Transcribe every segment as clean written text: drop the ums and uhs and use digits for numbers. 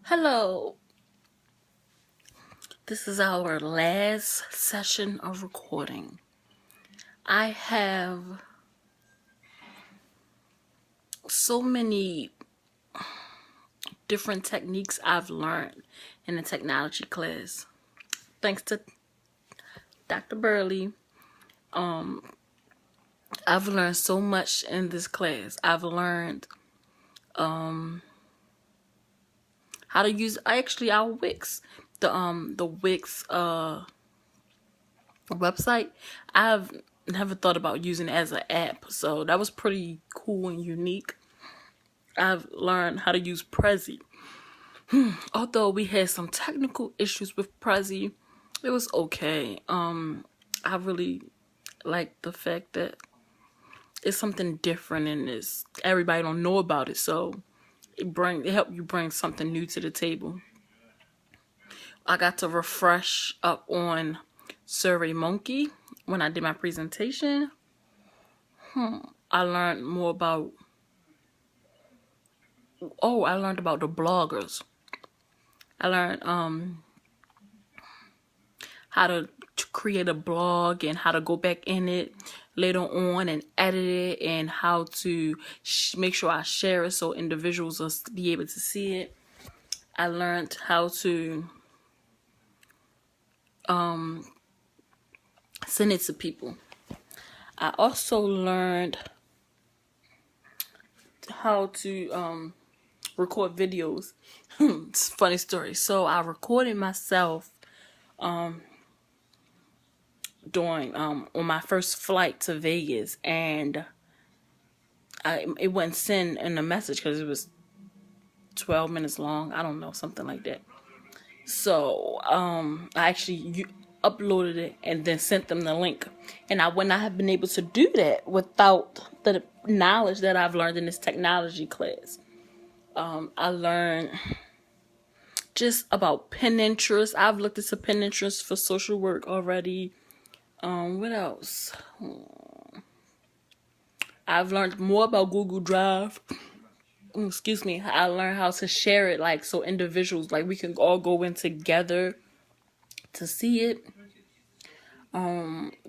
Hello, this is our last session of recording. I have so many different techniques I've learned in the technology class. Thanks to Dr. Burley, I've learned so much in this class. I've learned how to use our Wix, the Wix website. I've never thought about using it as an app, so that was pretty cool and unique. I've learned how to use Prezi. Although we had some technical issues with Prezi, it was okay. I really like the fact that it's something different and it's everybody don't know about it, so it help you bring something new to the table. I got to refresh up on SurveyMonkey when I did my presentation. I learned more about I learned about the bloggers. I learned how to create a blog and how to go back in it later on and edit it and how to make sure I share it so individuals will be able to see it. I learned how to send it to people. I also learned how to record videos. It's a funny story. So I recorded myself during on my first flight to Vegas, and it wouldn't send in a message because it was 12 minutes long. I don't know, something like that. So I actually uploaded it and then sent them the link. And I would not have been able to do that without the knowledge that I've learned in this technology class. I learned just about Pinterest. I've looked into Pinterest for social work already. What else? I've learned more about Google Drive. Excuse me. I learned how to share it, like, so individuals, like, we can all go in together to see it.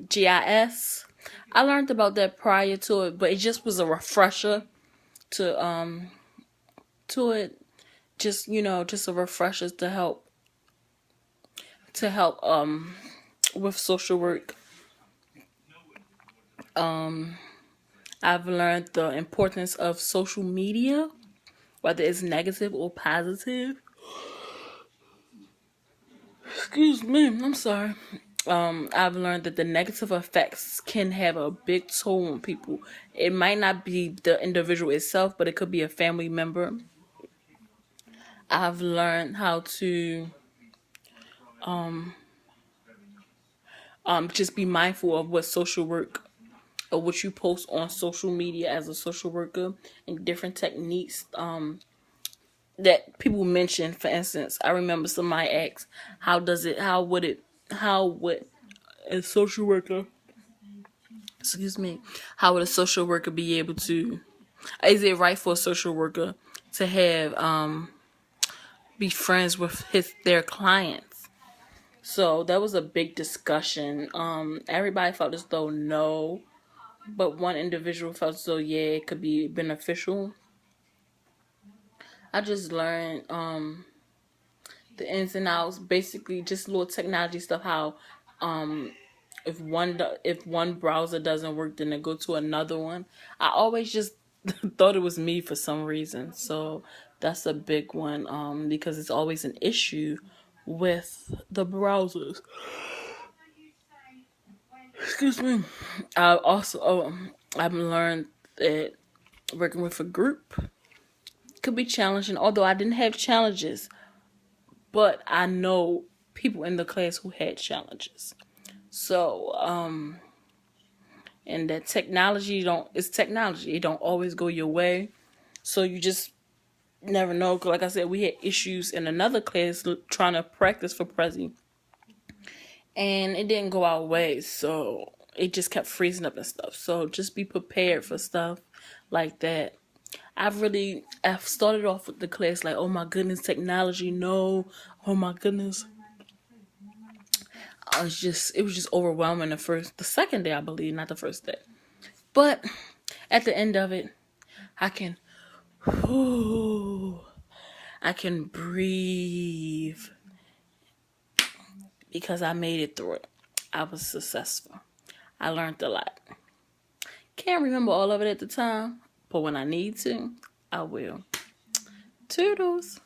GIS. I learned about that prior to it, but it just was a refresher to it. Just just a refresher to help with social work. I've learned the importance of social media, whether it's negative or positive. Excuse me, I'm sorry. I've learned that the negative effects can have a big toll on people. It might not be the individual itself, but it could be a family member. I've learned how to just be mindful of what social work or what you post on social media as a social worker, and different techniques that people mention. For instance, I remember somebody asked, how would a social worker, excuse me, how would a social worker be able to, is it right for a social worker to have, be friends with their clients? So that was a big discussion. Everybody felt as though no, but one individual felt as though yeah, it could be beneficial. I just learned the ins and outs, basically just little technology stuff. How if one browser doesn't work, then they go to another one. I always just thought it was me for some reason. So that's a big one because it's always an issue with the browsers. Excuse me. I also I've learned that working with a group could be challenging. Although I didn't have challenges, but I know people in the class who had challenges. So and that technology don't it's technology. It don't always go your way. So you just never know. 'Cause like I said, we had issues in another class trying to practice for Prezi, and it didn't go our way. So it just kept freezing up and stuff. So just be prepared for stuff like that. I've started off with the class like, oh my goodness, technology, no, oh my goodness. It was just overwhelming the second day, I believe, not the first day. But at the end of it, I can, I can breathe because I made it through it. I was successful. I learned a lot. Can't remember all of it at the time, but when I need to, I will. Toodles.